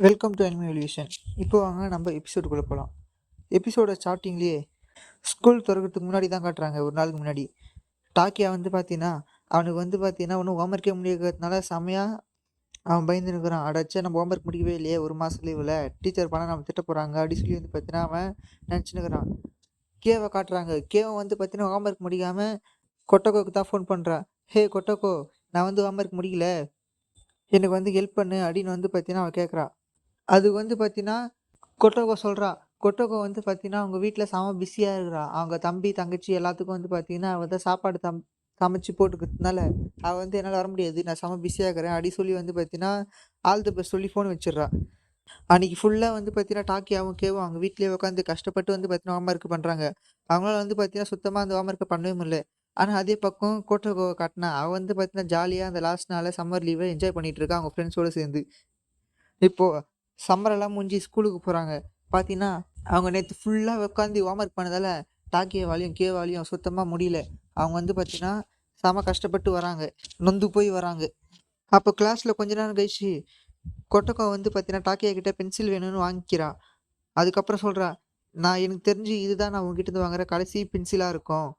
Welcome to anime evolution. இப்போ வாங்க நம்ம எபிசோடுக்குள்ளே போகலாம். எபிசோட ஸ்டார்டிங்லேயே ஸ்கூல் திறக்கிறதுக்கு முன்னாடி தான் காட்டுறாங்க. ஒரு நாளுக்கு முன்னாடி டாக்கியா வந்து பார்த்தீங்கன்னா அவனுக்கு வந்து பார்த்தீங்கன்னா ஒன்றும் ஹோம்ஒர்க்கே முடியாததுனால செம்மையாக அவன் பயந்து நிற்கிறான். அடைச்சா நம்ம ஹோம்ஒர்க் முடிக்கவே இல்லையே, ஒரு மாதம் லீவில் டீச்சர் பண்ண நம்ம திட்ட போகிறாங்க அப்படி சொல்லி வந்து பார்த்தீங்கன்னா அவன் நினச்சினுக்கிறான். கேவை காட்டுறாங்க. கேவை வந்து பார்த்தீங்கன்னா ஹோம்ஒர்க் முடிக்காமல் கொட்டோக்கு தான் ஃபோன் பண்ணுறான். ஹே கொட்டோக்கோ, நான் வந்து ஹோம்ஒர்க் முடிக்கல, எனக்கு வந்து ஹெல்ப் பண்ணு அப்படின்னு வந்து பார்த்தீங்கன்னா அவன் கேட்குறா. அது வந்து பார்த்தீங்கன்னா கொட்டோகோ சொல்கிறா. கொட்டோகோ வந்து பார்த்தீங்கன்னா அவங்க வீட்டில் செம பிஸியாக இருக்கிறா. அவங்க தம்பி தங்கச்சி எல்லாத்துக்கும் வந்து பார்த்தீங்கன்னா அவள் தான் சாப்பாடு சமைச்சு போட்டுக்கிறதுனால அவள் வந்து என்னால் வர முடியாது, நான் செம பிஸியாக இருக்கிறேன் அப்படி சொல்லி வந்து பார்த்தீங்கன்னா ஆல் தி பெஸ்ட் சொல்லி ஃபோன் வச்சிடுறா. அன்றைக்கி ஃபுல்லாக வந்து பார்த்தீங்கன்னா டாக்கியாவும் கேவும் அவங்க வீட்டிலேயே உட்காந்து கஷ்டப்பட்டு வந்து பார்த்தீங்கன்னா ஹோம்ஒர்க் பண்ணுறாங்க. அவங்களால வந்து பார்த்தீங்கன்னா சுத்தமாக அந்த ஹோம்ஒர்க்கை பண்ணவே முடியல. ஆனால் அதே பக்கம் கொட்டோகோவை காட்டினா அவள் வந்து பார்த்தீங்கன்னா ஜாலியாக அந்த லாஸ்ட் நாளில் சம்மர் லீவை என்ஜாய் பண்ணிகிட்டு இருக்கா அவங்க ஃப்ரெண்ட்ஸோடு சேர்ந்து. இப்போது சம்மரெல்லாம் முடிஞ்சு ஸ்கூலுக்கு போகிறாங்க. பார்த்தீங்கன்னா அவங்க நேற்று ஃபுல்லாக உட்காந்து ஹோம்ஒர்க் பண்ணதால் டாக்கியவாலையும் கேவாலையும் சுத்தமாக முடியல. அவங்க வந்து பார்த்தீங்கன்னா செம கஷ்டப்பட்டு வராங்க, நொந்து போய் வராங்க. அப்போ கிளாஸில் கொஞ்ச நேரம் கழிச்சு கொட்டக்கோ வந்து பார்த்தீங்கன்னா டாக்கியா கிட்ட பென்சில் வேணும்னு வாங்கிக்கிறா. அதுக்கப்புறம் சொல்கிறா, நான் எனக்கு தெரிஞ்சு இதுதான் நான் உங்ககிட்ட வாங்குற கடைசி பென்சிலாக இருக்கும்,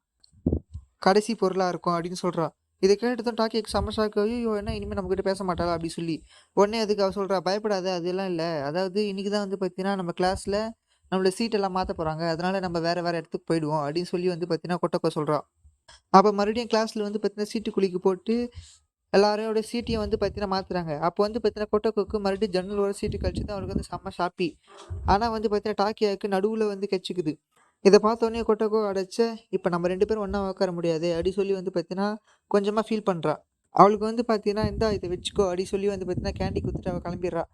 கடைசி பொருளாக இருக்கும் அப்படின்னு சொல்கிறா. இதை கேட்டதும் டாக்கிக்கு செம்ம ஷாக்கு. ஐயோ, என்ன இனிமேல் நம்மக்கிட்ட பேச மாட்டாளா அப்படி சொல்லி. உடனே அதுக்கு அவள் சொல்கிறா, பயப்படாத, அதெல்லாம் இல்லை, அதாவது இன்றைக்கி தான் வந்து பார்த்தீங்கன்னா நம்ம கிளாஸில் நம்மளோட சீட்டெல்லாம் மாற்ற போகிறாங்க, அதனால் நம்ம வேறு இடத்துக்கு போயிடுவோம் அப்படின்னு சொல்லி வந்து பார்த்தீங்கன்னா கொட்டக்கோ சொல்கிறா. அப்போ மறுபடியும் கிளாஸில் வந்து பார்த்தீங்கன்னா சீட்டு குலுக்கி போட்டு எல்லாரோட சீட்டையும் வந்து பார்த்தீங்கன்னா மாற்றுறாங்க. அப்போ வந்து பார்த்தீங்கன்னா கொட்டக்கோக்கு மறுபடியும் ஜன்னலோட சீட்டு கழிச்சு தான் அவருக்கு வந்து செம்ம ஷாப்பி. ஆனால் வந்து பார்த்தீங்கன்னா டாக்கியாவுக்கு நடுவில் வந்து கச்சிக்குது. இதை பார்த்தோன்னே கொட்டக்கோ அடைச்ச, இப்போ நம்ம 2 பேரும் ஒன்றா உட்கார முடியாது அப்படி சொல்லி வந்து பார்த்தீங்கன்னா கொஞ்சமாக ஃபீல் பண்ணுறா. அவளுக்கு வந்து பார்த்தீங்கன்னா இந்தா இதை வச்சுக்கோ அப்படி சொல்லி வந்து பார்த்தீங்கன்னா கேண்டி கொடுத்துட்டு அவள் கிளம்பிடுறா.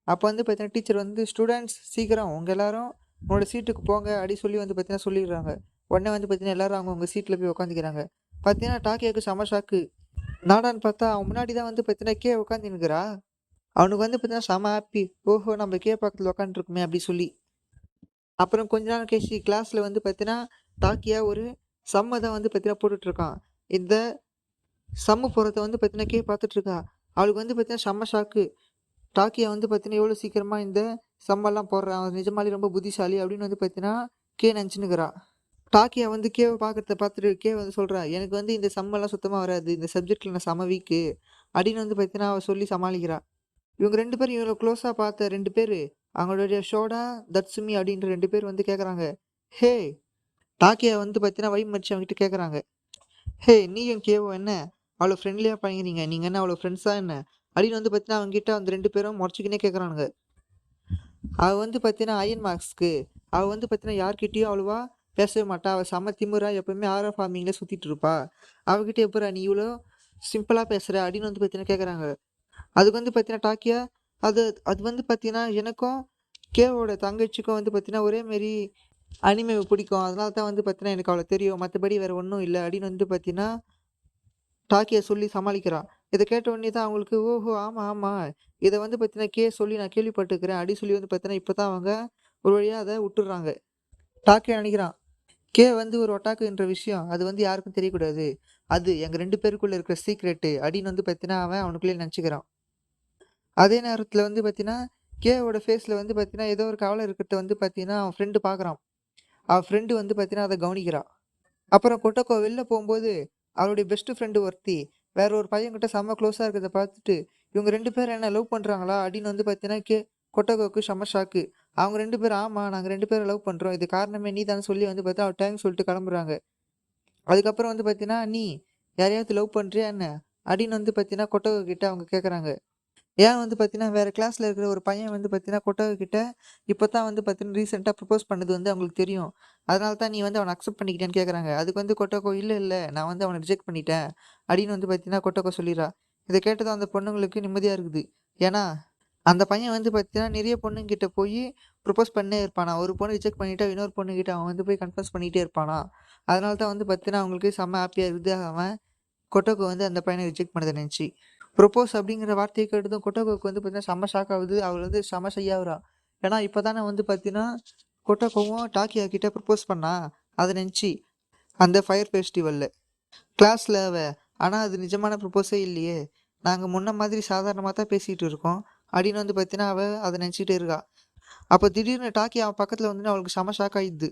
அப்போ வந்து பார்த்தீங்கன்னா டீச்சர் வந்து ஸ்டூடெண்ட்ஸ் சீக்கிரம் உங்கள் எல்லாரும் உங்களோட சீட்டுக்கு போங்க அப்படி சொல்லி வந்து பார்த்தீங்கன்னா சொல்லிடுறாங்க. உடனே வந்து பார்த்தீங்கன்னா எல்லாரும் அவங்கவுங்க சீட்டில் போய் உட்காந்துக்கிறாங்க. பார்த்தீங்கன்னா டாக்கியாவுக்கு செம ஷாக்கு. நாடான்னு பார்த்தா அவன் முன்னாடி தான் வந்து பார்த்தீங்கன்னா உட்காந்துன்னுக்குறா. அவனுக்கு வந்து பார்த்தீங்கன்னா செம ஹாப்பி. ஓஹோ, நம்ம பக்கத்தில் உட்காந்துருக்குமே அப்படி சொல்லி. அப்புறம் கொஞ்ச நாள் கழிச்சு கிளாஸில் வந்து பார்த்தீங்கன்னா டாக்கியா ஒரு சம்மை தான் வந்து பார்த்தீங்கன்னா போட்டுட்ருக்கான். இந்த சம்மு போகிறத வந்து பார்த்தீங்கன்னா பார்த்துட்ருக்கா. அவளுக்கு வந்து பார்த்தீங்கன்னா செம்ம ஷாக்கு. டாக்கியா வந்து பார்த்தீங்கன்னா எவ்வளோ சீக்கிரமாக இந்த சம்மெல்லாம் போடுறான், அவன் நிஜமாலே ரொம்ப புத்திசாலி அப்படின்னு வந்து பார்த்தீங்கன்னா நினச்சினுக்கிறா. டாக்கியா வந்து பார்க்குறத பார்த்துட்டு வந்து சொல்கிறா, எனக்கு வந்து இந்த சம்மெல்லாம் சுத்தமாக வராது, இந்த சப்ஜெக்டில் நான் செம வீக்கு அப்படின்னு வந்து பார்த்தீங்கன்னா அவள் சொல்லி சமாளிக்கிறா. இவங்க 2 பேரும் இவ்வளோ க்ளோஸாக பார்த்த 2 பேர், அவங்களுடைய ஷோடா தட்சுமி அப்படின்ற 2 பேர் வந்து கேட்குறாங்க. ஹே, டாக்கியா வந்து பார்த்தீங்கன்னா மறிச்சு அவங்ககிட்ட கேட்குறாங்க. ஹே, நீயும் கேவும் என்ன அவ்வளோ ஃப்ரெண்ட்லியாக பழகிறீங்க, நீங்கள் என்ன அவ்வளோ ஃப்ரெண்ட்ஸாக என்ன அப்படின்னு வந்து பார்த்தீங்கன்னா அவங்ககிட்ட அந்த 2 பேரும் முறைச்சிக்கினே கேட்குறானுங்க. அவள் வந்து பார்த்தீங்கன்னா அயன் மார்க்ஸ்க்கு அவள் வந்து பார்த்தீங்கன்னா யார்கிட்டயும் அவ்வளோவா பேசவே மாட்டா. அவள் செம திமுறா, எப்பவுமே ஆரா ஃபார்மிங்கில் சுற்றிட்டு இருப்பா. அவகிட்ட எப்போ நீ இவ்வளோ சிம்பிளாக பேசுகிற அப்படின்னு வந்து பார்த்தீங்கன்னா கேட்குறாங்க. அதுக்கு வந்து பார்த்தீங்கன்னா டாக்கியா, அது அது வந்து பார்த்தீங்கன்னா எனக்கும் கேவோட தங்கச்சிக்கும் வந்து பார்த்தீங்கன்னா ஒரே மாரி அனிமே பிடிக்கும், அதனால தான் வந்து பார்த்தீங்கன்னா எனக்கு அவ்வளோ தெரியும், மற்றபடி வேறு ஒன்றும் இல்லை அப்படின்னு வந்து பார்த்தீங்கன்னா டாக்கியா சொல்லி சமாளிக்கிறா. இதை கேட்ட உடனே தான் அவங்களுக்கு ஓஹோ, ஆமாம் ஆமாம், இதை வந்து பார்த்தீங்கன்னா சொல்லி நான் கேள்விப்பட்டுக்கிறேன் அப்படி சொல்லி வந்து பார்த்தீங்கன்னா இப்போ தான் அவங்க ஒரு வழியாக அதை விட்டுடுறாங்க. டாக்கியா நினைக்கிறான், வந்து ஒரு ஒட்டாக்குன்ற விஷயம் அது வந்து யாருக்கும் தெரியக்கூடாது, அது எங்கள் 2 பேருக்குள்ளே இருக்கிற சீக்ரெட்டு அப்படின்னு வந்து பார்த்தீங்கன்னா அவன் அவனுக்குள்ளேயே நினச்சிக்கிறான். அதே நேரத்தில் வந்து பார்த்தீங்கன்னா கேவோட ஃபேஸில் வந்து பார்த்தீங்கன்னா ஏதோ ஒரு கவலை இருக்கிறத வந்து பார்த்தீங்கன்னா அவன் ஃப்ரெண்டு பார்க்குறான். அவன் ஃப்ரெண்டு வந்து பார்த்தீங்கன்னா அதை கவனிக்கிறான். அப்புறம் கொட்டக்கோ வெளில போகும்போது அவளுடைய பெஸ்ட் ஃப்ரெண்டு ஒருத்தி வேற ஒரு பையன்கிட்ட செம்ம க்ளோஸாக இருக்கிறத பார்த்துட்டு இவங்க 2 பேரும் என்ன லவ் பண்ணுறாங்களா அப்படின்னு வந்து பார்த்தீங்கன்னா கொட்டக்கோவுக்கு செம்ம ஷாக்கு. அவங்க 2 பேரும் ஆமாம், நாங்கள் 2 பேரும் லவ் பண்ணுறோம், இது காரணமே நீ தான் சொல்லி வந்து பார்த்தா அவள் டேங்க் சொல்லிட்டு கிளம்புறாங்க. அதுக்கப்புறம் வந்து பார்த்தீங்கன்னா நீ யாரையாவது லவ் பண்ணுறியா என்ன அப்படின்னு வந்து பார்த்தீங்கன்னா கொட்டகோ கிட்ட அவங்க கேட்குறாங்க. ஏன் வந்து பார்த்தீங்கன்னா வேறு கிளாஸில் இருக்கிற ஒரு பையன் வந்து பார்த்தீங்கன்னா கொட்டகோ கிட்ட இப்போ தான் வந்து பார்த்தீங்கன்னா ரீசெண்டாக ப்ரப்போஸ் பண்ணது வந்து அவங்களுக்கு தெரியும், அதனால தான் நீ வந்து அவனை அக்செப்ட் பண்ணிக்கிட்டேன்னு கேட்குறாங்க. அதுக்கு வந்து கொட்டகோ இல்லை இல்லை, நான் வந்து அவனை ரிஜெக்ட் பண்ணிட்டேன் அப்படின்னு வந்து பார்த்தீங்கன்னா கொட்டகோ சொல்லிடுறா. இதை கேட்டதும் அந்த பொண்ணுங்களுக்கு நிம்மதியாக இருக்குது. ஏன்னா அந்த பையன் வந்து பார்த்தீங்கன்னா நிறைய பொண்ணுங்கிட்ட போய் ப்ரப்போஸ் பண்ணே இருப்பானா, ஒரு பொண்ணு ரிஜெக்ட் பண்ணிவிட்டா இன்னொரு பொண்ணுக்கிட்ட அவன் வந்து போய் கன்ஃபர்ஸ் பண்ணிகிட்டே இருப்பானா. அதனால தான் வந்து பார்த்தீங்கன்னா அவங்களுக்கு செம்ம ஹாப்பியாக இருக்குது. அவன் கொட்டோக்கு வந்து அந்த பையனை ரிஜெக்ட் பண்ணதை நினச்சி ப்ரொப்போஸ் அப்படிங்கிற வார்த்தையை கேட்டதும் கொட்டோக்கு வந்து பார்த்தீங்கன்னா செம்ம ஷாக் ஆகுது. அவள் வந்து செம்ம ஷையாகிறா. ஏன்னா இப்போ தானே வந்து பார்த்தீங்கன்னா கொட்டோக்கவும் டாக்கியா கிட்ட ப்ரப்போஸ் பண்ணா, அதை நினச்சி அந்த ஃபயர் ஃபெஸ்டிவலில் கிளாஸில் ஆனால் அது நிஜமான ப்ரப்போஸே இல்லையே, நாங்கள் முன்ன மாதிரி சாதாரணமாக தான் பேசிகிட்டு இருக்கோம், அப்படின்னு வந்து பார்த்தீங்கன்னா அவள் அதை நினச்சிக்கிட்டே இருக்கா. அப்போ திடீர்னு டாக்கியா அவன் பக்கத்தில் வந்து அவளுக்கு செம ஷாக் ஆகிடுது.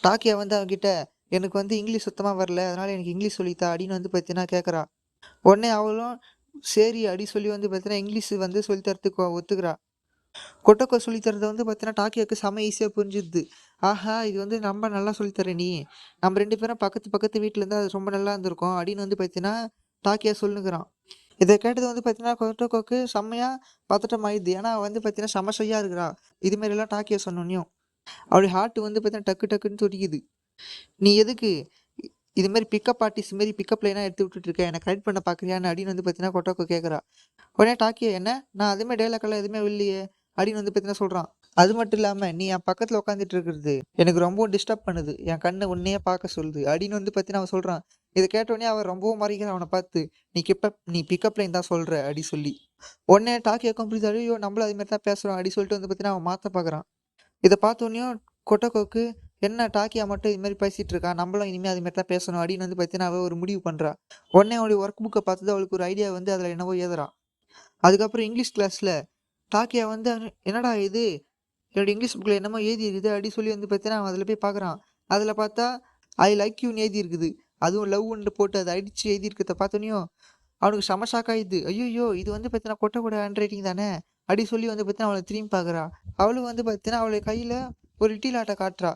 டாக்கியா வந்து அவன்கிட்ட எனக்கு வந்து இங்கிலீஷ் சுத்தமாக வரல, அதனால் எனக்கு இங்கிலீஷ் சொல்லித்தா அப்படின்னு வந்து பார்த்தீங்கன்னா கேட்குறா. உடனே அவளும் சரி அடி சொல்லி வந்து பார்த்தீங்கன்னா இங்கிலீஷ் வந்து சொல்லித்தரத்துக்கு ஒத்துக்கிறா. கொட்டக்கோ சொல்லித்தரது வந்து பார்த்தீங்கன்னா டாக்கியாவுக்கு செம ஈஸியாக புரிஞ்சுது. ஆஹா இது வந்து ரொம்ப நல்லா சொல்லித்தர நீ, நம்ம 2 பேரும் பக்கத்து பக்கத்து வீட்டில் இருந்தால் அது ரொம்ப நல்லா இருந்திருக்கும் அப்படின்னு வந்து பார்த்தீங்கன்னா டாக்கியா சொல்லுங்கிறான். இதை கேட்டது வந்து பார்த்தீங்கன்னா கொட்டோக்கோக்கு செம்மையாக பதட்டம் ஆயிடுது. ஏன்னா அவ வந்து பார்த்தீங்கன்னா செம ஷையாக இருக்கிறா. இதுமாரிலாம் டாக்கியா சொன்னோன்னையும் அவளுடைய ஹார்ட் வந்து பார்த்தீங்கன்னா டக்கு டக்குன்னு துடிக்குது. நீ எதுக்கு இது மாதிரி பிக்கப் ஆர்டிஸ்ட் மாரி பிக்கப் லைனாக எடுத்து விட்டுட்டு இருக்க, என்னை கரெக்ட் பண்ண பார்க்குறியான்னு அப்படின்னு வந்து பார்த்தீங்கன்னா கொட்டோக்கோ கேட்குறா. உடனே டாக்கியா என்ன நான் அதுமாதிரி டைலாக்லாம் எதுவுமே இல்லையே அப்படின்னு வந்து பார்த்தீங்கன்னா சொல்கிறான். அது மட்டும் இல்லாமல் நீ என் பக்கத்தில் உட்காந்துட்டு இருக்கிறது எனக்கு ரொம்பவும் டிஸ்டர்ப் பண்ணுது, என் கண்ணை உன்னையே பார்க்க சொல்லுது அப்படின்னு வந்து பார்த்தீங்கன்னா அவன் சொல்கிறான். இதை கேட்டோடனே அவன் ரொம்பவும் மறைக்கிறான் அவனை பார்த்து. நீ பிக்கப் லைன் தான் சொல்கிற அப்படி சொல்லி. உடனே டாக்கியாக்கும் புரியுது, ஐயோ நம்மளும் அதுமாரி தான் பேசுகிறோம் அப்படி சொல்லிட்டு வந்து பார்த்தீங்கன்னா அவன் மாற்ற பார்க்குறான். இதை பார்த்தோன்னையும் கொட்டோக்கோக்கு என்ன டாக்கியா மட்டும் இது மாதிரி பேசிகிட்டு இருக்கா, நம்மளும் இனிமேல் அதுமாரி தான் பேசணும் அப்படின்னு வந்து பார்த்தீங்கன்னா அவள் ஒரு முடிவு பண்ணுறா. உடனே அவளுடைய ஒர்க் புக்கை பார்த்தது அவளுக்கு ஒரு ஐடியா வந்து அதில் என்னவோ எழுதுறா. அதுக்கப்புறம் இங்கிலீஷ் கிளாஸில் டாக்கியா வந்து என்னடா இது என்னோட இங்கிலீஷ் புக்கில் என்னமோ எழுதி இருக்குது அப்படி சொல்லி வந்து பார்த்தீங்கன்னா அவன் அதில் போய் பார்க்குறான். அதில் பார்த்தா ஐ லைக் யூன்னு எழுதி இருக்குது. அதுவும் லவ்ன்னு போட்டு அதை அடித்து எழுதியிருக்கிறத பார்த்தோன்னையும் அவனுக்கு செம ஷாக் ஆகிடுது. ஐயோ இது வந்து பார்த்தீங்கன்னா கொட்டக்கூட ஹேண்ட் ரைட்டிங் தானே அப்படி சொல்லி வந்து பார்த்தீங்கன்னா அவளை திரும்பி பார்க்குறா. அவளும் வந்து பார்த்தீங்கன்னா அவளுடைய கையில் ஒரு லிட்டில் ஆட்டை காட்டுறா.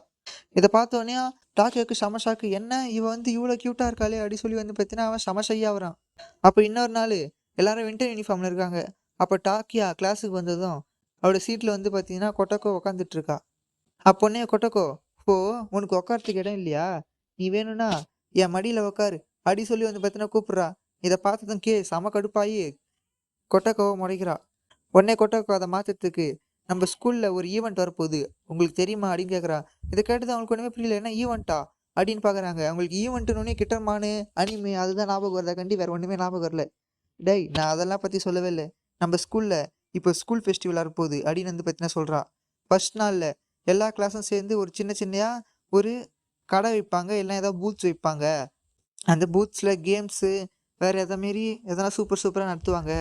இதை பார்த்தோன்னே டாக்கியாவுக்கு செம ஷாக்கு. என்ன இவ வந்து இவ்வளோ க்யூட்டாக இருக்காளே அப்படி சொல்லி வந்து பார்த்தீங்கன்னா அவன் செம ஷையாக வரான். அப்போ இன்னொரு நாள் எல்லாரும் வின்டர் யூனிஃபார்மில் இருக்காங்க. அப்போ டாக்கியா கிளாஸுக்கு வந்ததும் அவளோட சீட்டில் வந்து பார்த்தீங்கன்னா கொட்டக்கோ உட்காந்துட்டு இருக்கா. அப்போன்னே கொட்டக்கோ ஓ உனக்கு உட்காரத்துக்கு இடம் இல்லையா, நீ வேணும்னா என் மடியில் உட்காரு அப்படி சொல்லி வந்து பார்த்தீங்கன்னா கூப்பிட்றா. இதை பார்த்ததும் செம கடுப்பாயி கொட்டக்கோவை முறைக்கிறா. உடனே கொட்டக்கோ அதை மாற்றத்துக்கு நம்ம ஸ்கூலில் ஒரு ஈவெண்ட் வரப்போகுது உங்களுக்கு தெரியுமா அப்படின்னு கேட்குறா. இதை கேட்டது அவங்களுக்கு ஒன்றுமே புரியல. என்ன ஈவெண்ட்டா அப்படின்னு பார்க்குறாங்க. அவங்களுக்கு ஈவெண்ட்டுன்னு கிட்டமானு அனிமே அதுதான் ஞாபகம் வருதா கண்டி, வேறு ஒன்றுமே ஞாபகம் வரல. டேய் நான் அதெல்லாம் பற்றி சொல்லவே இல்லை. நம்ம ஸ்கூலில் இப்போ ஸ்கூல் ஃபெஸ்டிவல் வரப்போகுது அப்படின்னு வந்து பார்த்தீங்கன்னா சொல்கிறா. ஃபர்ஸ்ட் நாளில் எல்லா கிளாஸும் சேர்ந்து ஒரு சின்ன சின்னையாக ஒரு கடை வைப்பாங்க, இல்லைனா ஏதாவது பூத்ஸ் வைப்பாங்க. அந்த பூத்ஸில் கேம்ஸு வேறு மாரி எதனா சூப்பர் சூப்பராக நடத்துவாங்க.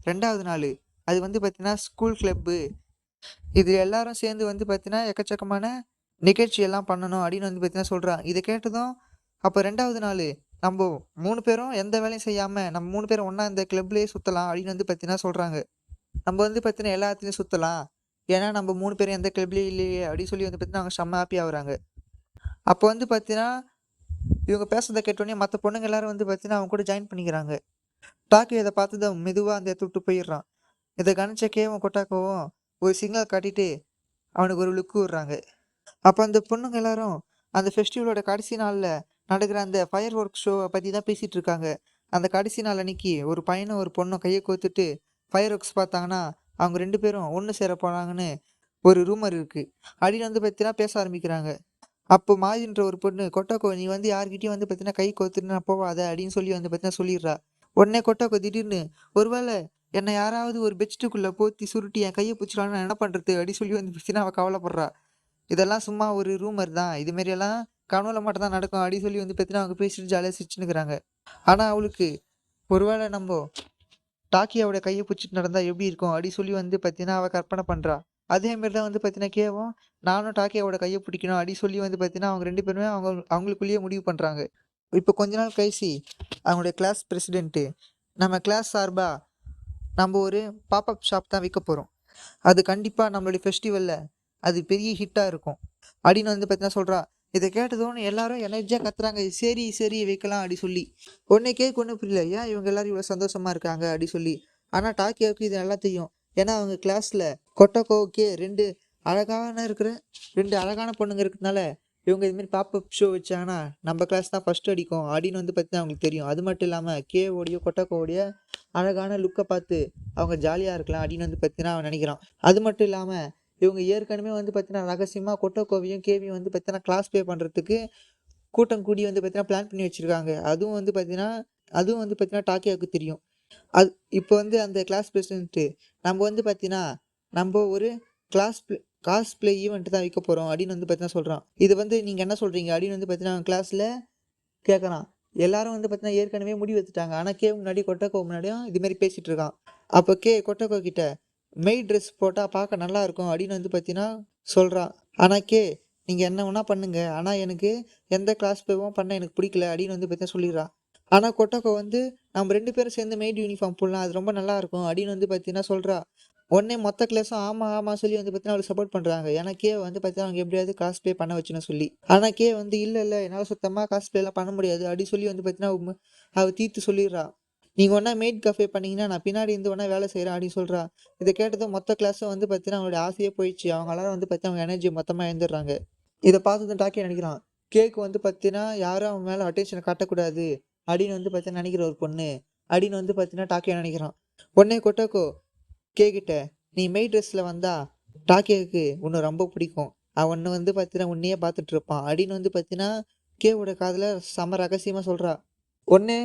2வது நாள் அது வந்து பார்த்தீங்கன்னா ஸ்கூல் கிளப்பு, இது எல்லாரும் சேர்ந்து வந்து பார்த்தீங்கன்னா எக்கச்சக்கமான நிகழ்ச்சி எல்லாம் பண்ணணும் அப்படின்னு வந்து பார்த்தீங்கன்னா சொல்கிறான். இதை கேட்டதும் அப்போ 2வது நாள் நம்ம 3 பேரும் எந்த வேலையும் செய்யாமல் நம்ம 3 பேரும் ஒன்றா இந்த கிளப்லேயே சுற்றலாம் அப்படின்னு வந்து பார்த்தீங்கன்னா சொல்கிறாங்க. நம்ம வந்து பார்த்தீங்கன்னா எல்லாத்துலேயும் சுற்றலாம், ஏன்னா நம்ம 3 பேரும் எந்த கிளப்லேயும் இல்லையே அப்படின்னு சொல்லி வந்து பார்த்தீங்கன்னா அவங்க செம்ம ஹாப்பி ஆகுறாங்க. அப்போ வந்து பார்த்தீங்கன்னா இவங்க பேசுறதை கேட்டோடனே மற்ற பொண்ணுங்க எல்லாரும் வந்து பார்த்தீங்கன்னா அவங்க கூட ஜாயின் பண்ணிக்கிறாங்க. டாக்கு இதை பார்த்ததும் மெதுவாக அந்த இடத்த விட்டு போயிடுறான். இதை கவனிச்ச கேவும் கொட்டாக்கவும் ஒரு சிக்னல் காட்டிட்டு அவனுக்கு ஒரு லுக்கு விடுறாங்க. அப்போ அந்த பொண்ணுங்க எல்லாரும் அந்த ஃபெஸ்டிவலோட கடைசி நாளில் நடக்கிற அந்த ஃபயர் ஒர்க் ஷோவை பற்றி தான் பேசிகிட்டு இருக்காங்க. அந்த கடைசி நாள் அன்னைக்கு ஒரு பையனும் ஒரு பொண்ணும் கையை கோத்துட்டு ஃபயர் ஒர்க்ஸ் பார்த்தாங்கன்னா அவங்க 2 பேரும் ஒன்று சேர போனாங்கன்னு ஒரு ரூமர் இருக்குது அப்படின்னு வந்து பார்த்தீங்கன்னா பேச ஆரம்பிக்கிறாங்க. அப்போ மாயின்ற ஒரு பொண்ணு கொட்டாக்கோ நீ வந்து யார்கிட்டயும் வந்து பார்த்தீங்கன்னா கை கோத்துட்டு நான் போவாத அப்படின்னு சொல்லி வந்து பார்த்தீங்கன்னா சொல்லிடுறா. உடனே கொட்டாக்கோ திடீர்னு ஒருவேளை என்னை யாராவது ஒரு பெட்ஷீட்டுக்குள்ளே போத்தி சுருட்டி என் கையை பிடிச்சிடான்னு நான் என்ன பண்ணுறது அப்படின்னு சொல்லி வந்து பார்த்தீங்கன்னா அவள் கவலைப்படுறா. இதெல்லாம் சும்மா ஒரு ரூமர் தான், இதுமாரியெல்லாம் கனவுல மட்டும் தான் நடக்கும் அப்படின்னு சொல்லி வந்து பார்த்தீங்கன்னா அவங்க பேசிட்டு ஜாலியாக சிரிச்சுன்னுக்குறாங்க. ஆனால் அவளுக்கு ஒருவேளை நம்ம டாக்கியாவோட கையை பிடிச்சிட்டு நடந்தால் எப்படி இருக்கும் அப்படின்னு சொல்லி வந்து பார்த்தீங்கன்னா அவள் கற்பனை பண்ணுறா. அதேமாரி தான் வந்து பார்த்தீங்கன்னா கேவும் நானும் டாக்கியாவோட கையை பிடிக்கணும் அப்படின்னு சொல்லி வந்து பார்த்தீங்கன்னா அவங்க 2 பேருமே அவங்களுக்குள்ளேயே முடிவு பண்ணுறாங்க. இப்போ கொஞ்ச நாள் கழிச்சு அவங்களுடைய கிளாஸ் பிரசிடென்ட்டு நம்ம கிளாஸ் சார்பாக நம்ம ஒரு பாப்அப் ஷாப் தான் வைக்க போகிறோம், அது கண்டிப்பாக நம்மளுடைய ஃபெஸ்டிவலில் அது பெரிய ஹிட்டாக இருக்கும் அப்படின்னு வந்து பார்த்தீங்கன்னா சொல்கிறா. இதை கேட்டதோன்னு எல்லாரும் எனர்ஜியாக கத்துறாங்க, சரி சரி வைக்கலாம் அப்படி சொல்லி. உடனே கேட்க ஒன்றும் புரியல, ஏன் இவங்க எல்லாரும் இவ்வளோ சந்தோஷமாக இருக்காங்க அப்படி சொல்லி. ஆனால் டாக்கியாவுக்கு இது நல்லா தெரியும். ஏன்னா அவங்க கிளாஸில் கொட்டக்கோவுக்கே 2 அழகான பொண்ணுங்க இருக்கிறதுனால இவங்க இதுமாரி பாப்அப் ஷோ வச்சாங்கன்னா நம்ம கிளாஸ் தான் ஃபஸ்ட்டு அடிக்கும் அப்படின்னு வந்து பார்த்தீங்கன்னா அவங்களுக்கு தெரியும். அது மட்டும் இல்லாமல் கேவோடைய கொட்டக்கோவுடைய அழகான லுக்கை பார்த்து அவங்க ஜாலியாக இருக்கலாம் அப்படின்னு வந்து பார்த்தீங்கன்னா அவன் நினைக்கிறான். அது மட்டும் இல்லாமல் இவங்க ஏற்கனவே வந்து பார்த்தீங்கன்னா ரகசியமாக கொட்டக்கோவையும் கேவியும் வந்து பார்த்தீங்கன்னா கிளாஸ் பே பண்ணுறதுக்கு கூட்டம் கூடி வந்து பார்த்தீங்கன்னா பிளான் பண்ணி வச்சுருக்காங்க. அதுவும் வந்து பார்த்தீங்கன்னா டாக்கியாவுக்கு தெரியும். அது இப்போ வந்து அந்த கிளாஸ் பிரசிடென்ட்டு நம்ம வந்து பார்த்தீங்கன்னா நம்ம ஒரு காஸ்ப்ளே ஈவெண்ட் தான் வைக்க போகிறோம் அப்படின்னு வந்து பார்த்தீங்கன்னா சொல்கிறான். இது வந்து நீங்கள் என்ன சொல்கிறீங்க அப்படின்னு வந்து பார்த்தீங்கன்னா கிளாஸில் கேட்குறான். எல்லாரும் வந்து பார்த்தீங்கன்னா ஏற்கனவே முடிவு எடுத்துட்டாங்க. ஆனால் முன்னாடி கொட்டக்கோ முன்னாடியும் இதுமாரி பேசிகிட்டு இருக்கான். அப்போ கொட்டக்கோ கிட்ட மெய் ட்ரெஸ் போட்டால் பார்க்க நல்லா இருக்கும் அப்படின்னு வந்து பார்த்தீங்கன்னா சொல்கிறா. ஆனால் நீங்கள் என்ன வேணா பண்ணுங்க, ஆனால் எனக்கு எந்த கிளாஸ் போகவும் பண்ண எனக்கு பிடிக்கல அப்படின்னு வந்து பார்த்தீங்கன்னா சொல்லிடுறா. ஆனால் கொட்டக்கோ வந்து நம்ம 2 பேரும் சேர்ந்து மெய்ட் யூனிஃபார்ம் போடலாம், அது ரொம்ப நல்லா இருக்கும் அப்படின்னு வந்து பார்த்தீங்கன்னா சொல்கிறா. உடனே மொத்த கிளாஸும் ஆமாம் சொல்லி வந்து பார்த்தீங்கன்னா அவளுக்கு சப்போர்ட் பண்ணுறாங்க. ஏன்னா வந்து பார்த்தீங்கன்னா அவங்க எப்படியாவது காசு ப்ளே பண்ண வச்சுன்னு சொல்லி. ஆனால் வந்து இல்லை என்னால் சுத்தமாக காசு ப்ளேலாம் பண்ண முடியாது அப்படின்னு சொல்லி வந்து பார்த்தீங்கன்னா அவள் தீர்த்து சொல்லிடுறா. நீங்கள் ஒன்றா மெய்ட் கஃபே பண்ணீங்கன்னா நான் பின்னாடி இருந்து ஒன்றா வேலை செய்கிறேன் அப்படின்னு சொல்கிறா. இதை கேட்டதும் மொத்த கிளாஸும் வந்து பார்த்தீங்கன்னா அவங்களோட ஆசையே போயிடுச்சு. அவங்க எல்லாரும் வந்து பார்த்தீங்கன்னா அவங்க எனர்ஜி மொத்தமாக எழுந்துடுறாங்க. இதை பார்த்து டாக்கி நினைக்கிறான், கேக்கு வந்து பார்த்தீங்கன்னா யாரும் அவன் மேலே அட்டென்ஷனை காட்டக்கூடாது அப்படின்னு வந்து பார்த்தீங்கன்னா நினைக்கிற ஒரு பொண்ணு அப்படின்னு வந்து பார்த்தீங்கன்னா டாக்கியா நினைக்கிறான். உடனே கொட்டோக்கோ கேக்கிட்ட, நீ மெய் ட்ரெஸ்ஸில் வந்தா டாக்கியாவுக்கு உன்னை ரொம்ப பிடிக்கும், அவன் வந்து பார்த்தீங்கன்னா உன்னையே பார்த்துட்டு இருப்பான் அப்படின்னு வந்து பார்த்தீங்கன்னா கேவோட காதில் செம ரகசியமாக சொல்கிறா. உடனே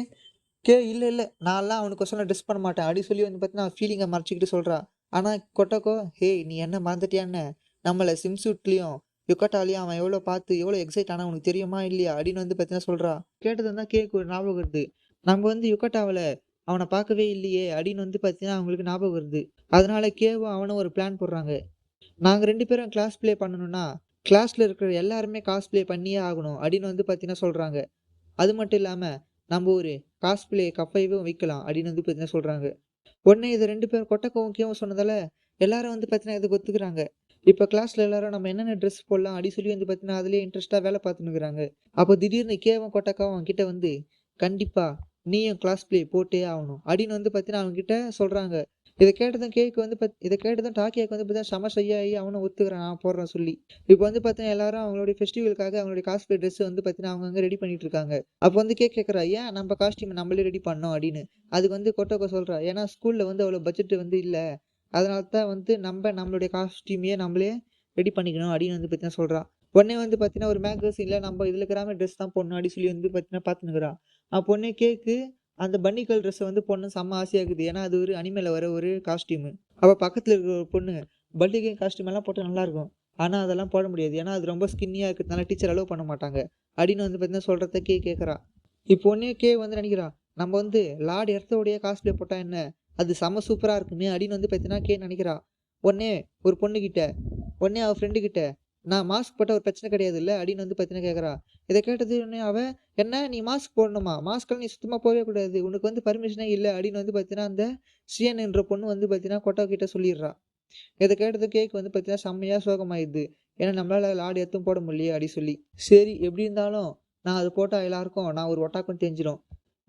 இல்லை நான்லாம் அவனுக்கு சொல்ல ட்ரெஸ் பண்ண மாட்டேன் அப்படின்னு சொல்லி வந்து பார்த்தீங்கன்னா ஃபீலிங்கை மறைச்சிக்கிட்டு சொல்கிறா. ஆனால் கொட்டக்கோ, ஹேய் நீ என்ன மறந்துட்டியான்னு, நம்மளை சிம்சூட்லேயும் யுக்கட்டாலையும் அவன் எவ்வளோ பார்த்து எவ்வளோ எக்ஸைட் ஆனால் உனக்கு தெரியுமா இல்லையா அப்படின்னு வந்து பார்த்தீங்கன்னா சொல்கிறா. கேட்டது தான் கேக்கு ஒரு ஞாபகம் வருது. நம்ம வந்து யுக்கட்டாவில் அவனை பார்க்கவே இல்லையே அப்படின்னு வந்து பார்த்தீங்கன்னா அவங்களுக்கு ஞாபகம் வருது. அதனால கேவும் அவனும் ஒரு பிளான் போடுறாங்க. நாங்கள் 2 பேரும் கிளாஸ் ப்ளே பண்ணணும்னா கிளாஸில் இருக்கிற எல்லாருமே காஸ் ப்ளே பண்ணியே ஆகணும் அப்படின்னு வந்து பார்த்தீங்கன்னா சொல்கிறாங்க. அது மட்டும் இல்லாமல் நம்ம ஒரு காஸ்பிளே கஃபேவும் வைக்கலாம் அப்படின்னு வந்து பார்த்தீங்கன்னா சொல்கிறாங்க. உடனே இது 2 பேர் கொட்டக்கவும் கேவும் சொன்னதால எல்லாரும் வந்து பார்த்தீங்கன்னா இதுக்கு ஒத்துக்கிறாங்க. இப்போ கிளாஸில் எல்லாரும் நம்ம என்னென்ன ட்ரெஸ் போடலாம் அப்படின்னு சொல்லி வந்து பார்த்தீங்கன்னா அதுலேயே இன்ட்ரெஸ்ட்டாக வேலை பார்த்துன்னுக்குறாங்க. அப்போ திடீர்னு கேவும் கொட்டக்காவும் அவங்க கிட்ட வந்து கண்டிப்பாக நீயும் கிளாஸ் ப்ளே போட்டே ஆகணும் அப்படின்னு வந்து பார்த்தீங்கன்னா அவங்க கிட்ட சொல்கிறாங்க. இதை கேட்டதும் டாக்கியாக்கு வந்து பார்த்தீங்கன்னா செம ஷையாகி அவனும் ஒத்துக்கிறான், நான் போடுறேன் சொல்லி. இப்போ வந்து பார்த்தீங்கன்னா எல்லாரும் அவங்களுடைய ஃபெஸ்டிவலுக்காக அவங்களுடைய காஸ்பிளே ட்ரெஸ் வந்து பார்த்தீங்கன்னா அவங்க ரெடி பண்ணிட்டு இருக்காங்க. அப்போ வந்து கேட்குறா, ஏன் நம்ம காஸ்டியூம் நம்மளே ரெடி பண்ணோம் அப்படின்னு. அதுக்கு வந்து கொட்டோக்கோ சொல்கிறா, ஏன்னா ஸ்கூலில் வந்து அவ்வளோ பட்ஜெட் வந்து இல்லை, அதனால தான் வந்து நம்மளுடைய காஸ்டியூமையே நம்மளே ரெடி பண்ணிக்கணும் அப்படின்னு வந்து பார்த்தீங்கன்னா சொல்கிறா. உடனே வந்து பார்த்தீங்கன்னா ஒரு மேகசினில் நம்ம இதில் இருக்கிற ட்ரெஸ் தான் போடணும் அப்படின்னு சொல்லி வந்து பார்த்தீங்கன்னா பார்த்துன்னுக்குறா. பொண்ணே கேக்கு அந்த பன்னிக்கல் ட்ரெஸ்ஸை வந்து பொண்ணு செம்ம ஆசையாக இருக்குது. ஏன்னா அது ஒரு அனிமேல வர ஒரு காஸ்டியூமு. அவள் பக்கத்தில் இருக்கிற ஒரு பொண்ணு பல்லிகை காஸ்டியூம் எல்லாம் போட்டால் நல்லாயிருக்கும், ஆனால் அதெல்லாம் போட முடியாது, ஏன்னா அது ரொம்ப ஸ்கின்னியாக இருக்கிறதுனால டீச்சர் அலோவ் பண்ண மாட்டாங்க அப்படின்னு வந்து பார்த்தீங்கன்னா சொல்கிறத கேட்குறா. இப்போ ஒன்னே வந்து நினைக்கிறா, நம்ம வந்து லார்ட் எர்த்தோடைய காஸ்ட்லியை போட்டால் என்ன, அது செம்ம சூப்பராக இருக்குமே அப்படின்னு வந்து பார்த்தீங்கன்னா நினைக்கிறா. உடனே ஒரு பொண்ணுக்கிட்ட உடனே அவள் ஃப்ரெண்டுக்கிட்ட, நான் மாஸ்க் போட்டால் ஒரு பிரச்சனை கிடையாது இல்லை அப்படின்னு வந்து பார்த்தீங்கன்னா கேட்குறா. இதை கேட்டது உடனே அவள், என்ன நீ மாஸ்க் போடணுமா, மாஸ்க்கெல்லாம் நீ சுத்தமாக போகவே கூடாது, உனக்கு வந்து பர்மிஷனே இல்லை அப்படின்னு வந்து பார்த்தீங்கன்னா அந்த ஸ்ரீயன் என்ற பொண்ணு வந்து பார்த்தீங்கன்னா கொட்டா கிட்ட சொல்லிடுறா. இதை கேட்டது கேக் வந்து பார்த்தீங்கன்னா செம்மையாக சோகமாயிடுது. ஏன்னா நம்மளால் லாடு எத்தும் போட முடியலையே அப்படி சொல்லி. சரி எப்படி இருந்தாலும் நான் அது போட்டால் எல்லாருக்கும் நான் ஒரு ஒட்டாக்கும் தெரிஞ்சிடும்,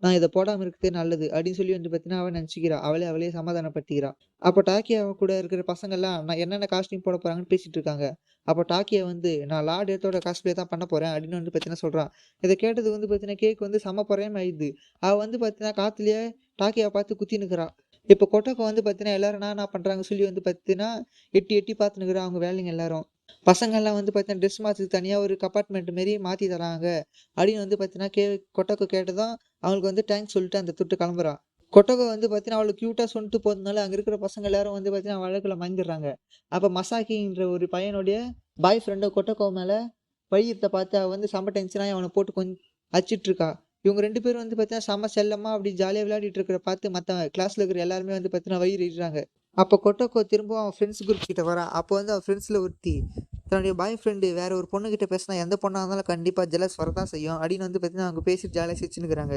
நான் இதை போடாமல் இருக்கிறதே நல்லது அப்படின்னு சொல்லி வந்து பார்த்தீங்கன்னா அவன் நினச்சிக்கிறா. அவளே சமாதானப்படுத்திக்கிறா. அப்போ டாக்கியா கூட இருக்கிற பசங்கள்லாம் நான் என்னென்ன காஸ்டியூம் போட போகிறாங்கன்னு பேசிகிட்டு இருக்காங்க. அப்போ டாக்கியா வந்து நான் லார்ட் எர்த்தோட காஸ்ட்லியே தான் பண்ண போகிறேன் அப்படின்னு வந்து பார்த்தீங்கன்னா சொல்கிறான். இதை கேட்டது வந்து பார்த்தீங்கன்னா கேக் வந்து செம பொறையாம ஆயிடுது. அவள் வந்து பார்த்தீங்கன்னா காற்றுலேயே டாக்கியாவை பார்த்து குத்தி நிற்கிறா. இப்போ கொட்டக்கோ வந்து பார்த்தீங்கன்னா எல்லாரும் என்ன பண்ணுறாங்க சொல்லி வந்து பார்த்தீங்கன்னா எட்டி எட்டி பார்த்துன்னுக்குறா அவங்க வேலைங்க எல்லாரும். பசங்கள்லாம் வந்து பார்த்தீங்கன்னா ட்ரெஸ் மாற்றுறதுக்கு தனியாக ஒரு கப்பார்ட்மெண்ட் மாரி மாற்றி தராங்க அப்படின்னு வந்து பார்த்தீங்கன்னா கொட்டக்கோ கேட்டதும் அவங்களுக்கு வந்து தேங்க்ஸ் சொல்லிட்டு அந்த துட்டு கிளம்புறா. கொட்டகோ வந்து பார்த்தீங்கன்னா அவளுக்கு க்யூட்டாக சொல்லிட்டு போகிறதுனால அங்கே இருக்கிற பசங்க எல்லாரும் வந்து பார்த்தீங்கன்னா வழக்கில் மயங்கிடுறாங்க. அப்போ மசாக்கின்ற ஒரு பையனுடைய பாய் ஃப்ரெண்டை கொட்டகோ மேலே வழியத்தை பார்த்து அவள் வந்து செம்ம டென்ஷனாக அவனை போட்டு கொஞ்சம் அடிச்சிட்டு இருக்கா. இவங்க 2 பேரும் வந்து பார்த்தீங்கன்னா செம்ம செல்லமாக அப்படி ஜாலியாக விளையாடிட்டு இருக்கிற பார்த்து மற்ற கிளாஸில் இருக்கிற எல்லாருமே வந்து பார்த்தீங்கன்னா வயிறு இடுறாங்க. அப்போ கொட்டக்கோ திரும்பவும் அவன் ஃப்ரெண்ட்ஸ் குரூப் கிட்ட வரா. அப்போ வந்து அவன் ஃப்ரெண்ட்ஸில் ஒருத்தி தன்னுடைய பாய் ஃப்ரெண்டு வேற ஒரு பொண்ணுக்கிட்ட பேசினா எந்த பொண்ணாக இருந்தாலும் கண்டிப்பாக ஜெலஸ் வரதான் செய்யும் அப்படின்னு வந்து பார்த்தீங்கன்னா அவங்க பேசிட்டு ஜாலியாக சிரிச்சுன்னுக்குறாங்க.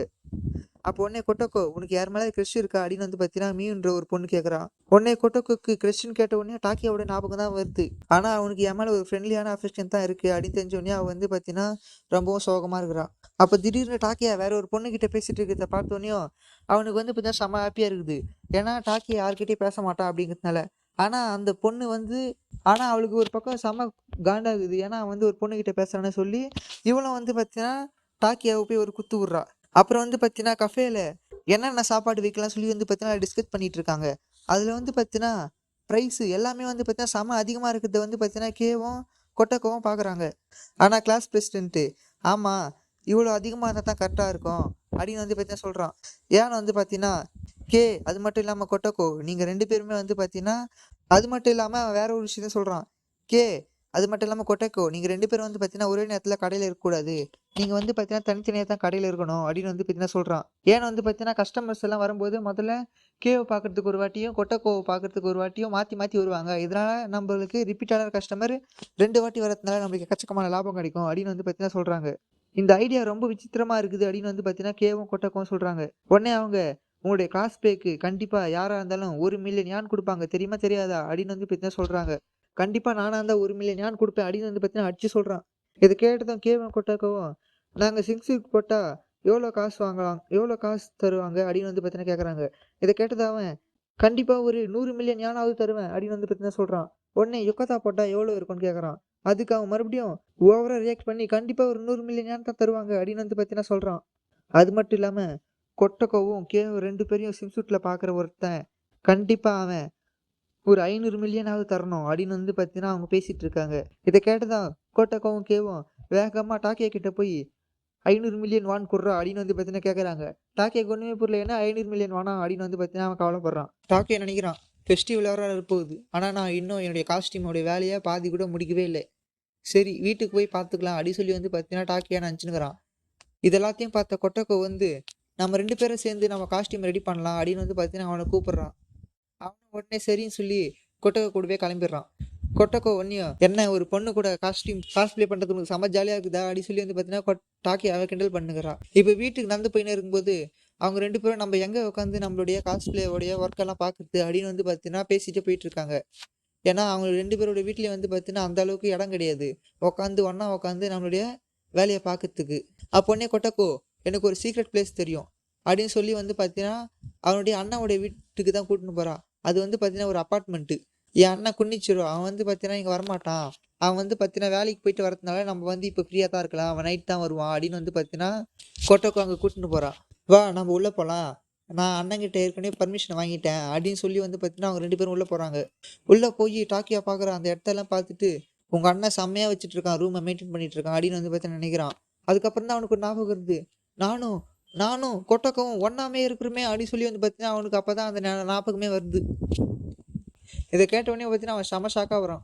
அப்போ உடனே கொட்டக்கோ, உனக்கு யார் மேலே க்ரஷ் இருக்கா அப்படின்னு வந்து பார்த்தீங்கன்னா மீன்ற ஒரு பொண்ணு கேட்குறா. உடனே கொட்டக்கோக்கு க்ரஷ்ன்னு கேட்ட உடனே டாக்கியாவோட ஞாபகம் தான் வருது. ஆனால் அவனுக்கு என் மேலே ஒரு ஃப்ரெண்ட்லியான அஃபெக்ஷன் தான் இருக்குது அப்படின்னு தெரிஞ்ச உடனே அவள் வந்து பார்த்தீங்கன்னா ரொம்பவும் சோகமாக இருக்கிறா. அப்போ திடீர்னு டாக்கியா வேற ஒரு பொண்ணுக்கிட்ட பேசிட்டு இருக்கிறத பார்த்தோன்னையும் அவனுக்கு வந்து பார்த்தீங்கன்னா செம்ம ஹாப்பியாக இருக்குது. ஏன்னா டாக்கியா யார்கிட்டயும் பேச மாட்டான் அப்படிங்கிறதுனால. ஆனால் அந்த பொண்ணு வந்து அவளுக்கு ஒரு பக்கம் செம்ம காண்டாகுது. ஏன்னா அவன் வந்து ஒரு பொண்ணுக்கிட்ட பேசுறான்னு சொல்லி இவளும் வந்து பார்த்தீங்கன்னா டாக்கியாவை போய் ஒரு குத்து விட்றா. அப்புறம் வந்து பார்த்தீங்கன்னா கஃபேல என்னென்ன சாப்பாடு வைக்கலாம் சொல்லி வந்து பார்த்தீங்கன்னா டிஸ்கஸ் பண்ணிட்டு இருக்காங்க. அதில் வந்து பார்த்தீங்கன்னா ப்ரைஸு எல்லாமே வந்து பார்த்தீங்கன்னா செம அதிகமாக இருக்கிறத வந்து பார்த்தீங்கன்னா கேவும் கொட்டக்கவும் பார்க்குறாங்க. ஆனால் கிளாஸ் பிரசிடென்ட்டு, ஆமாம் இவ்வளோ அதிகமாக இருந்தால் தான் கரெக்டாக இருக்கும் அப்படின்னு வந்து பார்த்தீங்கன்னா சொல்கிறான். ஏன்னு வந்து பார்த்தீங்கன்னா அது மட்டும் இல்லாமல் கொட்டக்கோ, நீங்கள் 2 பேருமே வந்து பார்த்தீங்கன்னா அது மட்டும் இல்லாமல் வேற ஒரு விஷயத்த சொல்கிறான். கே அது மட்டும் இல்லாமல் கொட்டக்கோ நீங்கள் 2 பேரும் வந்து பார்த்தீங்கன்னா ஒரே நேரத்தில் கடையில் இருக்கக்கூடாது. நீங்கள் வந்து பார்த்தீங்கன்னா தனித்தனியாக தான் கடையில் இருக்கணும் அப்படின்னு வந்து பார்த்தீங்கன்னா சொல்கிறான். ஏன்னா வந்து பார்த்தீங்கன்னா கஸ்டமர்ஸ் எல்லாம் வரும்போது முதல்ல கேவை பார்க்கறதுக்கு ஒரு வாட்டியும் கொட்டக்கோவை பார்க்கறதுக்கு ஒரு வாட்டியும் மாற்றி மாற்றி வருவாங்க. இதனால் நம்மளுக்கு ரிப்பீட்டான கஸ்டமர் 2 வாட்டி வரதுனால நம்மளுக்கு எக்கச்சக்கமான லாபம் கிடைக்கும் அப்படின்னு வந்து பார்த்தீங்கன்னா சொல்கிறாங்க. இந்த ஐடியா ரொம்ப விசித்திரமா இருக்குது அப்படின்னு வந்து பார்த்தீங்கன்னா கேவும் கொட்டக்கவும் சொல்கிறாங்க. உடனே அவங்க உங்களுடைய கிளாஸ் பேக்கு கண்டிப்பா யாரா இருந்தாலும் 1,000,000 யான் குடுப்பாங்க. தெரியுமா? தெரியாதா? அப்படின்னு வந்து பார்த்தீங்கன்னா சொல்றாங்க. கண்டிப்பா நானா இருந்தா 1,000,000 யான் குடுப்பேன் அப்படின்னு வந்து பார்த்தீங்கன்னா அடிச்சு சொல்றான். இத கேட்டதும் கேவும் கொட்டக்கவும், நாங்க சிக்ஸுக்கு போட்டா எவ்வளோ காசு வாங்கலாம்? எவ்வளோ காசு தருவாங்க? அப்படின்னு வந்து பார்த்தீங்கன்னா கேட்கறாங்க. இத கேட்டது அவன், கண்டிப்பா ஒரு 100,000,000 யானாவது தருவேன் அப்படின்னு வந்து பார்த்தீங்கன்னா சொல்றான். உடனே யுக்கத்தா போட்டா எவ்வளோ இருக்கும்னு கேட்கறான். அதுக்கு அவன் மறுபடியும் ஓவரா ரியாக்ட் பண்ணி கண்டிப்பா ஒரு 100,000,000 யான் தான் தருவாங்க அப்படின்னு வந்து பார்த்தீங்கன்னா சொல்றான். அது மட்டும் இல்லாம கொட்டக்கவும் கேவும் 2 பேரையும் ஸ்விம்சூட்ல பார்க்குற ஒருத்தன், கண்டிப்பா அவன் ஒரு 500,000,000 தரணும் அப்படின்னு வந்து பார்த்தீங்கன்னா, அவங்க பேசிட்டு இருக்காங்க. இத கேட்டதும் கொட்டக்கவும் கேவும் வேகமா டாக்கியா கிட்ட போய் 500,000,000 வான் குட்றா அப்படின்னு வந்து பார்த்தீங்கன்னா கேட்கறாங்க. டாக்கியாக்கு ஒண்ணுமே புரியல. ஏன்னா 500,000,000 வானா அப்படின்னு வந்து பார்த்தீங்கன்னா அவன் கவலைப்படுறான். டாக்கியா நினைக்கிறான், ஃபெஸ்டிவல் வேற வரப்போகுது. ஆனா நான் இன்னும் என்னுடைய காஸ்டியூமோட வேலைய பாதி கூட முடிக்கவே இல்ல. சரி வீட்டுக்கு போய் பார்த்துக்கலாம் அப்படின்னு சொல்லி வந்து பார்த்தீங்கன்னா டாக்கியா நினச்சுன்னுக்கிறான். இது எல்லாத்தையும் பார்த்த கொட்டக்கோ வந்து, நம்ம 2 பேரும் சேர்ந்து நம்ம காஸ்டியூம் ரெடி பண்ணலாம் அப்படின்னு வந்து பார்த்தீங்கன்னா அவன கூப்பிடுறான். அவனும் உடனே சரின்னு சொல்லி கொட்டக்கோ கூடவே கிளம்பிடுறான். கொட்டக்கோ ஒன்னியும் என்ன ஒரு பொண்ணு கூட காஸ்ப்ளே பண்றது உனக்கு செம்ம ஜாலியா இருக்குதா அப்படின்னு சொல்லி வந்து பார்த்தீங்கன்னா டாக்கி அவ கிண்டல் பண்ணுகிறான். இப்போ வீட்டுக்கு நடந்து போயின்னு இருக்கும்போது அவங்க 2 பேரும் நம்ம எங்க உட்காந்து நம்மளுடைய காஸ்ப்ளேவோடைய ஒர்க் எல்லாம் பார்க்குறது அப்படின்னு வந்து பார்த்தீங்கன்னா பேசிட்டு போயிட்டு இருக்காங்க. ஏன்னா அவங்க 2 பேரோட வீட்லயும் வந்து பார்த்தீங்கன்னா அந்த அளவுக்கு இடம் கிடையாது. ஒண்ணா உட்காந்து நம்மளுடைய வேலைய பார்க்கறதுக்கு. அப்போனே கொட்டக்கோ எனக்கு ஒரு சீக்ரெட் பிளேஸ் தெரியும். அப்படின்னு சொல்லி வந்து பார்த்தீங்கன்னா, அவனுடைய அண்ணாவுடைய வீட்டுக்கு தான் கூட்டின்னு போறான். அது வந்து பார்த்தீங்கன்னா ஒரு அபார்ட்மெண்ட்டு. என் அண்ணன் குனிச்சிரு. அவன் வந்து பார்த்தீங்கன்னா இங்க வரமாட்டான். அவன் வந்து பார்த்தீங்கன்னா வேலைக்கு போயிட்டு வரதுனால நம்ம வந்து இப்போ ஃப்ரீயா தான் இருக்கலாம். அவன் நைட் தான் வருவான் அப்படின்னு வந்து பார்த்தீங்கன்னா, கொட்டக்கோ அங்க கூட்டின்னு போறான். வா நம்ம உள்ள போலாம். நான் அண்ணன்கிட்ட ஏற்கனவே பர்மிஷன் வாங்கிட்டேன் அப்படின்னு சொல்லி வந்து பார்த்தீங்கன்னா, அவங்க 2 பேரும் உள்ள போறாங்க. உள்ள போய் டாக்கியா பார்க்குற அந்த இடத்தெல்லாம் பார்த்துட்டு, உங்க அண்ணன் செம்மையா வச்சுட்டு இருக்கான். ரூமை மெயின்டெயின் பண்ணிட்டு இருக்கான் அப்படின்னு வந்து பார்த்தீங்கன்னா நினைக்கிறான். அதுக்கப்புறம் தான் அவனுக்கு ஒரு ஞாபகம் வருது. நானும் நானும் கொட்டக்கவும் ஒண்ணாமே இருக்கிறோமே அப்படின்னு சொல்லி வந்து பார்த்தீங்கன்னா, அவனுக்கு அப்பதான் அந்த ஞாபகமே வருது. இத கேட்ட உடனே பார்த்தீங்கன்னா, அவன் செம ஷாக்கா வரான்.